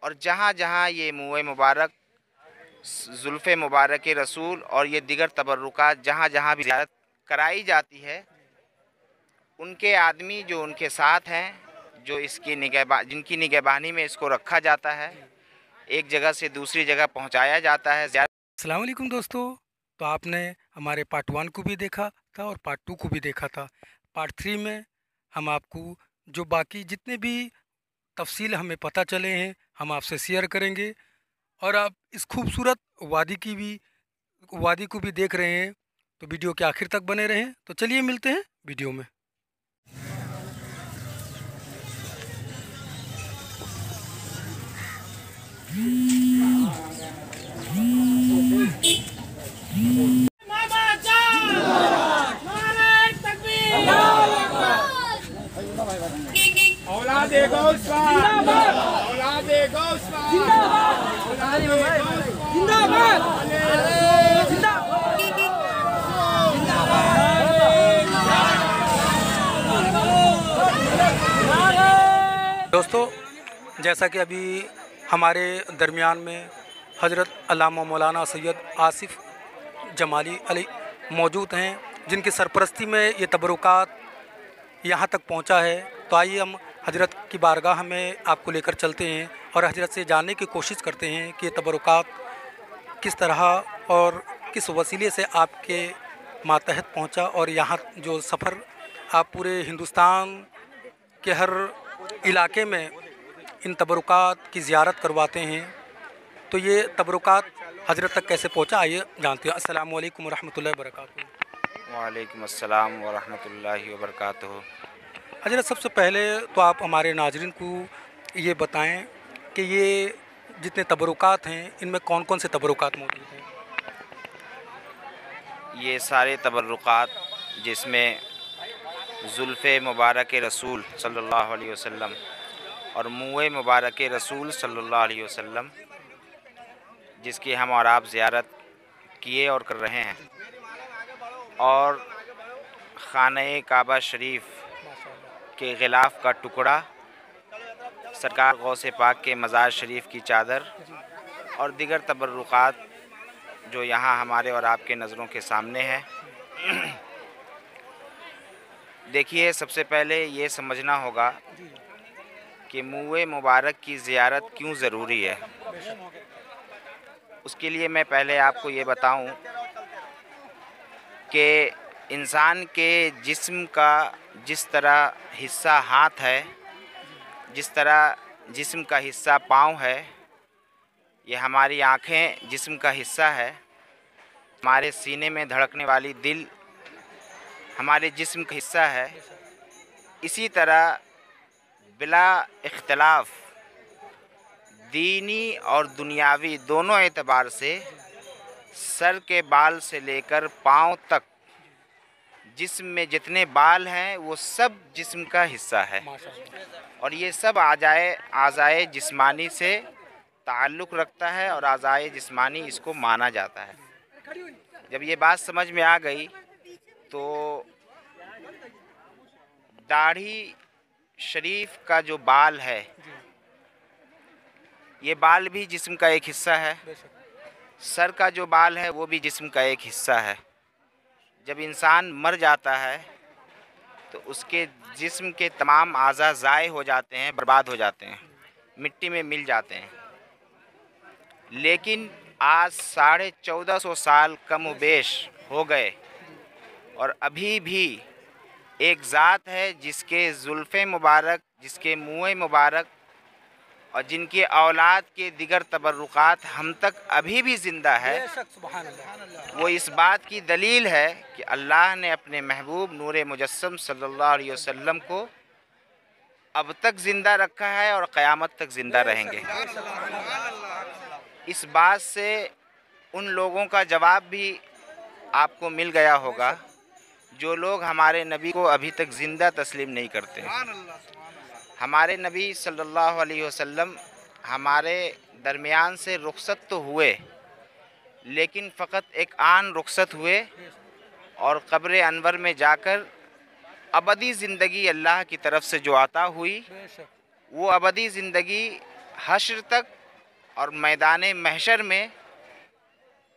और जहाँ जहाँ ये मुँह मुबारक, जुल्फ़े मुबारक रसूल और ये दिगर तबर्रुकात जहाँ जहाँ भी ज़ियारत कराई जाती है, उनके आदमी जो उनके साथ हैं, जो इसकी जिनकी निगहबानी में इसको रखा जाता है, एक जगह से दूसरी जगह पहुँचाया जाता है। अस्सलाम वालेकुम दोस्तों। तो आपने हमारे पार्ट 1 को भी देखा था और पार्ट 2 को भी देखा था। पार्ट 3 में हम आपको जो बाकी जितने भी तफसील हमें पता चले हैं हम आपसे शेयर करेंगे, और आप इस खूबसूरत वादी को भी देख रहे हैं, तो वीडियो के आखिर तक बने रहें। तो चलिए मिलते हैं वीडियो में। दोस्तों, जैसा कि अभी हमारे दरमियान में हज़रत अल्लामा मौलाना सैयद आसिफ जमाली अली मौजूद हैं, जिनकी सरपरस्ती में ये तबरुकात यहाँ तक पहुँचा है। तो आइए हम हजरत की बारगाह में आपको लेकर चलते हैं और हजरत से जानने की कोशिश करते हैं कि ये तबरुकात किस तरह और किस वसीले से आपके मातहत पहुँचा, और यहाँ जो सफ़र आप पूरे हिंदुस्तान के हर इलाके में इन तबरुकात की ज़ियारत करवाते हैं, तो ये तबरुकात हजरत तक कैसे पहुँचा, आइए जानते हैं। अस्सलामु अलैकुम वरहमतुल्लाहि वबरकातुहू। वालेकुम अस्सलाम वरहमतुल्लाहि वबरकातुहू। हजरत, सबसे पहले तो आप हमारे नाज़रीन को ये बताएं कि ये जितने तबरुकात हैं इनमें कौन कौन से तबरुकात मौजूद हैं। ये सारे तबरुकात जिसमें जुल्फ़े मुबारक रसूल सल्लल्लाहु अलैहि वसल्लम और मुँह मुबारक रसूल सल्लल्लाहु अलैहि वसल्लम, जिसकी हम और आप ज़ियारत किए और कर रहे हैं, और खाने काबा शरीफ के ग़िलाफ़ का टुकड़ा, सरकार गौसे पाक के मज़ार शरीफ की चादर और दिगर तबरुकात जो यहाँ हमारे और आपके नज़रों के सामने है। देखिए, सबसे पहले ये समझना होगा कि मुँह मुबारक की ज़ियारत क्यों ज़रूरी है। उसके लिए मैं पहले आपको ये बताऊं कि इंसान के जिस्म का जिस तरह हिस्सा हाथ है, जिस तरह जिस्म का हिस्सा पाँव है, ये हमारी आँखें जिस्म का हिस्सा है, हमारे सीने में धड़कने वाली दिल हमारे जिस्म का हिस्सा है। इसी तरह बिला इख्तिलाफ दीनी और दुनियावी दोनों एतबार से सर के बाल से लेकर पाँव तक जिस्म में जितने बाल हैं वो सब जिस्म का हिस्सा है, और ये सब आज़ाए जिस्मानी से ताल्लुक़ रखता है और आज़ाए जिस्मानी इसको माना जाता है। जब ये बात समझ में आ गई तो दाढ़ी शरीफ का जो बाल है, ये बाल भी जिस्म का एक हिस्सा है। सर का जो बाल है वो भी जिस्म का एक हिस्सा है। जब इंसान मर जाता है तो उसके जिस्म के तमाम आज़ा ज़ाय हो जाते हैं, बर्बाद हो जाते हैं, मिट्टी में मिल जाते हैं। लेकिन आज 1450 साल कम बेश हो गए और अभी भी एक ज़ात है जिसके जुल्फ़े मुबारक, जिसके मुँह मुबारक और जिनके औलाद के दिगर तबर्रुकात हम तक अभी भी ज़िंदा है। वो इस बात की दलील है कि अल्लाह ने अपने महबूब नूर मुजस्सम सल्लल्लाहु अलैहि वसल्लम को अब तक ज़िंदा रखा है और क़यामत तक ज़िंदा रहेंगे। इस बात से उन लोगों का जवाब भी आपको मिल गया होगा जो लोग हमारे नबी को अभी तक ज़िंदा तस्लीम नहीं करते। हमारे नबी सल्लल्लाहु अलैहि वसल्लम हमारे दरमियान से रुखसत तो हुए, लेकिन फ़कत एक आन रुखसत हुए और क़ब्र अनवर में जाकर अबदी ज़िंदगी अल्लाह की तरफ से जो अता हुई, वो अबदी ज़िंदगी हश्र तक और मैदान महशर में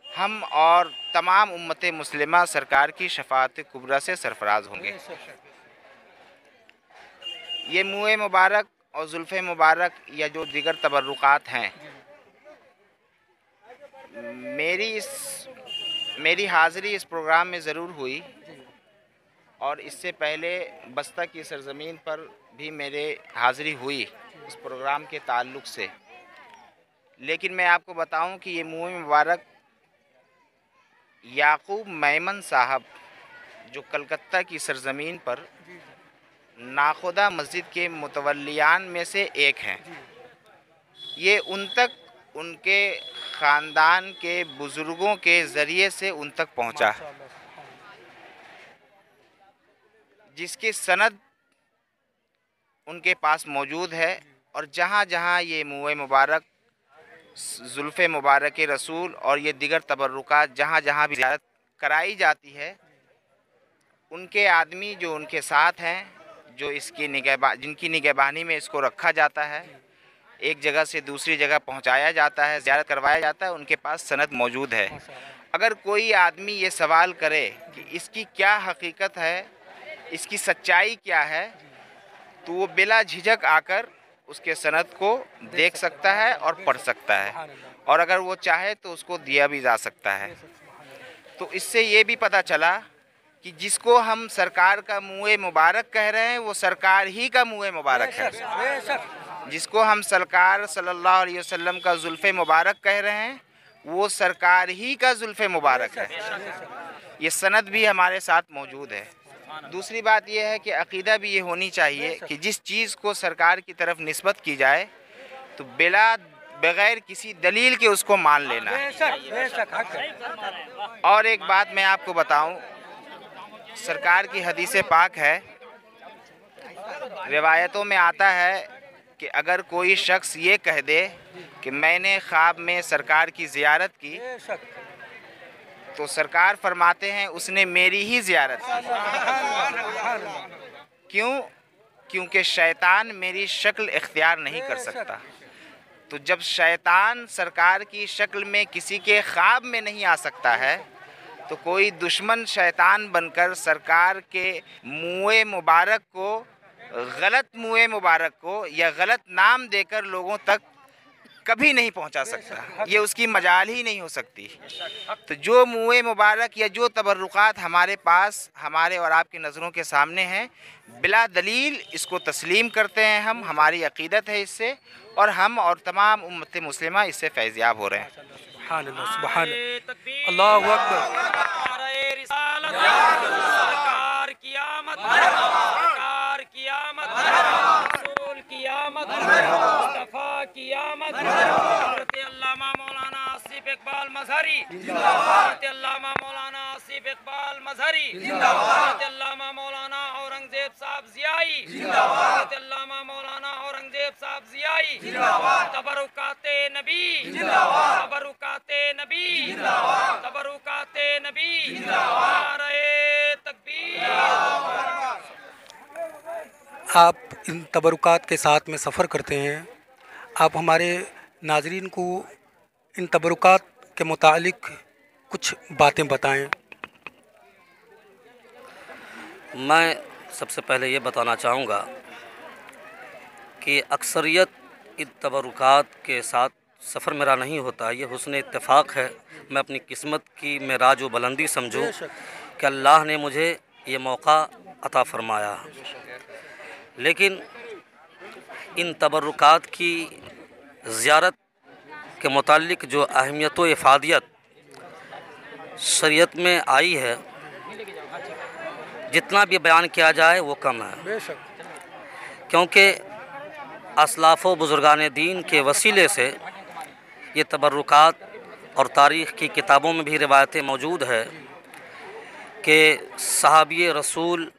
हम और तमाम उम्मत मुस्लिमा सरकार की शफाअत कुबरा से सरफराज होंगे। ये मुँह मुबारक और जुल्फ़े मुबारक या जो दिगर तबर्रुकात हैं, मेरी हाज़िरी इस प्रोग्राम में ज़रूर हुई और इससे पहले बस्ता की सरज़मीन पर भी मेरे हाज़िरी हुई इस प्रोग्राम के ताल्लुक़ से। लेकिन मैं आपको बताऊं कि ये मुँह मुबारक याकूब मेमन साहब जो कलकत्ता की सरज़मीन पर नाखुदा मस्जिद के मुतवल्लियान में से एक हैं, ये उन तक उनके ख़ानदान के बुज़ुर्गों के ज़रिए से उन तक पहुंचा, जिसकी सनद उनके पास मौजूद है। और जहाँ जहाँ ये मुँह मुबारक, जुल्फ़े मुबारक रसूल और ये दिगर तबर्रुकात जहाँ जहाँ भी ज़ियारत कराई जाती है, उनके आदमी जो उनके साथ हैं, जो इसकी जिनकी निगहबानी में इसको रखा जाता है, एक जगह से दूसरी जगह पहुंचाया जाता है, ज़ियारत करवाया जाता है, उनके पास सनद मौजूद है। अगर कोई आदमी ये सवाल करे कि इसकी क्या हकीकत है, इसकी सच्चाई क्या है, तो वो बिला झिझक आकर उसके सनद को देख सकता है और पढ़ सकता है, और अगर वो चाहे तो उसको दिया भी जा सकता है। तो इससे ये भी पता चला कि जिसको हम सरकार का मुँह मुबारक कह रहे हैं, वो सरकार ही का मुँह मुबारक है। जिसको हम सरकार सल्लल्लाहु अलैहि वसल्लम का जुल्फ़े मुबारक कह रहे हैं, वो सरकार ही का जुल्फ़े मुबारक है। ये सनद भी हमारे साथ मौजूद है। दूसरी बात यह है कि अक़ीदा भी ये होनी चाहिए कि जिस चीज़ को सरकार की तरफ निस्बत की जाए तो बग़ैर किसी दलील के उसको मान लेना है। और एक बात मैं आपको बताऊं, सरकार की हदीस पाक है, रिवायतों में आता है कि अगर कोई शख्स ये कह दे कि मैंने ख्वाब में सरकार की ज़ियारत की, तो सरकार फरमाते हैं उसने मेरी ही ज़ियारत की। क्यों? क्योंकि शैतान मेरी शक्ल इख्तियार नहीं कर सकता। तो जब शैतान सरकार की शक्ल में किसी के ख्वाब में नहीं आ सकता है, तो कोई दुश्मन शैतान बनकर सरकार के मुँह मुबारक को, गलत मुँह मुबारक को या गलत नाम देकर लोगों तक कभी नहीं पहुंचा सकता। ये उसकी मजाल ही नहीं हो सकती। तो जो मुँह मुबारक या जो तबर्रुकात हमारे पास, हमारे और आपकी नज़रों के सामने हैं, बिला दलील इसको तस्लीम करते हैं हम, हमारी अक़ीदत है इससे, और हम और तमाम उम्मत मुस्लिमा इससे फैज़याब हो रहे हैं। अल्लाहु अकबर। अल्लामा मौलाना आसिफ इकबाल मजहरी जिंदाबाद, अल्लामा मौलाना आसिफ इकबाल मजहरी जिंदाबाद, अल्लामा मौलाना औरंगजेब साहब ज़ियाई जिंदाबाद, अल्लामा मौलाना औरंगजेब साहब ज़ियाई जिंदाबाद, तबरुकाते नबी जिंदाबाद, तबरुकाते नबी जिंदाबाद, तबरुकाते नबी जिंदाबाद, नारे तकबीर। आप इन तबरुकात के साथ में सफ़र करते हैं, आप हमारे नाज़रीन को इन तबरुकात के मुतालिक कुछ बातें बताएं। मैं सबसे पहले ये बताना चाहूँगा कि अक्सरियत इन तबरुकात के साथ सफ़र मेरा नहीं होता, ये हुस्न इत्तेफाक है। मैं अपनी किस्मत की मेराज व बुलंदी समझूँ कि अल्लाह ने मुझे ये मौका अता फ़रमाया। लेकिन इन तबरुकात की ज़ियारत के मुतालिक जो अहमियत व इफ़ादियत शरीयत में आई है, जितना भी बयान किया जाए वो कम है, क्योंकि असलाफ़ व बुज़ुर्गान दीन के वसीले से ये तबरुकात और तारीख़ की किताबों में भी रिवायतें मौजूद है कि सहाबी रसूल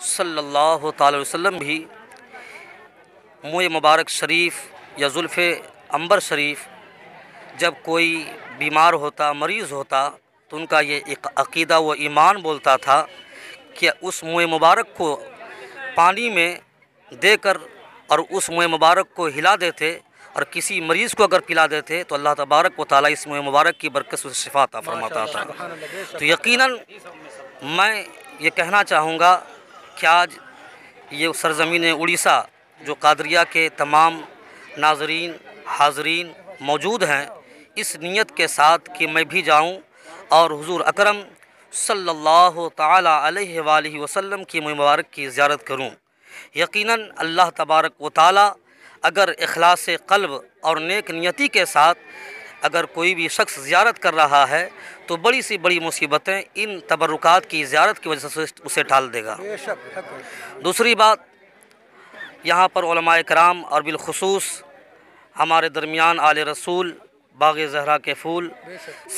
सल्लल्लाहु अलैहि वसल्लम भी मुँह मुबारक शरीफ या जुल्फ़े अंबर शरीफ जब कोई बीमार होता, मरीज़ होता, तो उनका ये एक अक़ीदा व ईमान बोलता था कि उस मुँह मुबारक को पानी में देकर और उस मुँह मुबारक को हिला देते اور کسی مریض کو اگر پلا دیتے تو اللہ تبارک و تعالیٰ اس موئے مبارک کی برکت سے شفا عطا فرماتا تھا۔ تو یقیناً میں یہ کہنا چاہوں گا کہ آج یہ سرزمین اڑیسہ جو قادریہ کے تمام ناظرین حاضرین موجود ہیں، اس نیت کے ساتھ کہ میں بھی جاؤں اور حضور اکرم صلی اللہ تعالیٰ علیہ وآلہ وسلم کی مبارک کی زیارت کروں۔ یقیناً اللہ تبارک و تعالیٰ اگر اخلاص قلب اور نیک نیتی کے ساتھ اگر کوئی بھی شخص زیارت کر رہا ہے تو بڑی سی بڑی مصیبتیں ان تبرکات کی زیارت کی وجہ سے اسے ٹال دے گا۔ دوسری بات، یہاں پر علماء کرام اور بالخصوص ہمارے درمیان آل رسول باغ زہرا کے پھول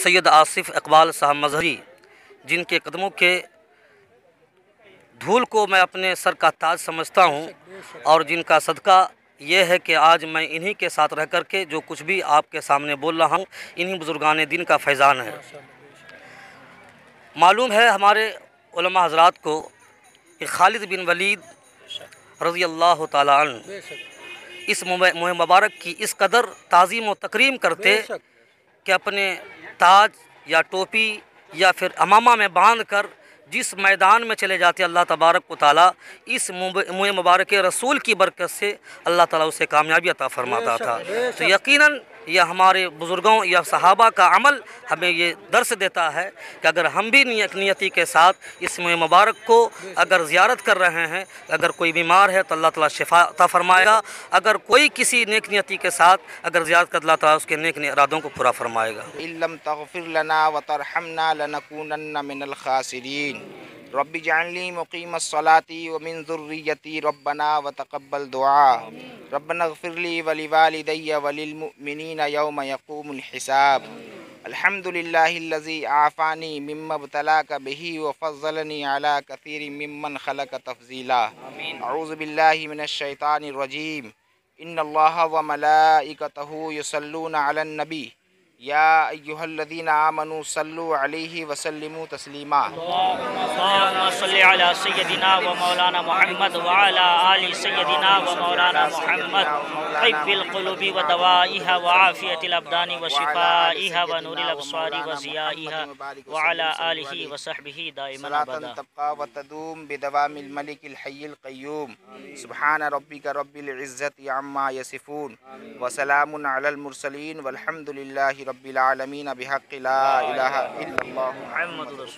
سید آصف اقبال صاحب مظہری، جن کے قدموں کے دھول کو میں اپنے سر کا تاج سمجھتا ہوں، اور جن کا صدقہ یہ ہے کہ آج میں انہی کے ساتھ رہ کر کے جو کچھ بھی آپ کے سامنے بول رہا ہوں انہی بزرگان دین کا فیضان ہے۔ معلوم ہے ہمارے علماء حضرات کو کہ خالد بن ولید رضی اللہ تعالیٰ عنہ اس موئے مبارک کی اس قدر تعظیم و تکریم کرتے کہ اپنے تاج یا ٹوپی یا پھر امامہ میں باندھ کر جس میدان میں چلے جاتے اللہ تبارک و تعالیٰ اس موئے مبارک رسول کی برکت سے اللہ تعالیٰ اسے کامیابی عطا فرماتا تھا۔ تو یقیناً یہ ہمارے بزرگوں یا صحابہ کا عمل ہمیں یہ درس دیتا ہے کہ اگر ہم بھی نیتی کے ساتھ اس موئے مبارک کو اگر زیارت کر رہے ہیں، اگر کوئی بیمار ہے تو اللہ تعالیٰ شفا عطا فرمائے گا، اگر کوئی کسی نیک نیتی کے ساتھ اگر زیارت کر اللہ تعالیٰ اس کے نیک ارادوں کو پورا فرمائے گا۔ إن لم تغفر لنا وترحمنا لنكونن من الخاسرين رب اجعلني مقيم الصلاة ومن ذريتي ربنا وتقبل دعاء ربنا اغفر لي ولوالدي وللمؤمنين يوم يقوم الحساب الحمد لله الذي عافاني مما ابتلاك به وفضلني على كثير ممن خلق تفضيلا أعوذ بالله من الشيطان الرجيم إن الله وملائكته يصلون على النبي يا أيها الذين آمنوا صلوا عليه وسلموا تسليما اللهم صل على سيدنا ومولانا محمد وعلى آل سيدنا ومولانا محمد طب القلوب ودوائها وعافية الأبدان وشفائها ونور الأبصار وضيائها وعلى آله وصحبه دائما صلاة أبدا تبقى وتدوم بدوام الملك الحي القيوم سبحان ربك رب العزة عما يصفون وسلام على المرسلين والحمد لله رب العالمين بحق لا إله إلا الله محمد رسول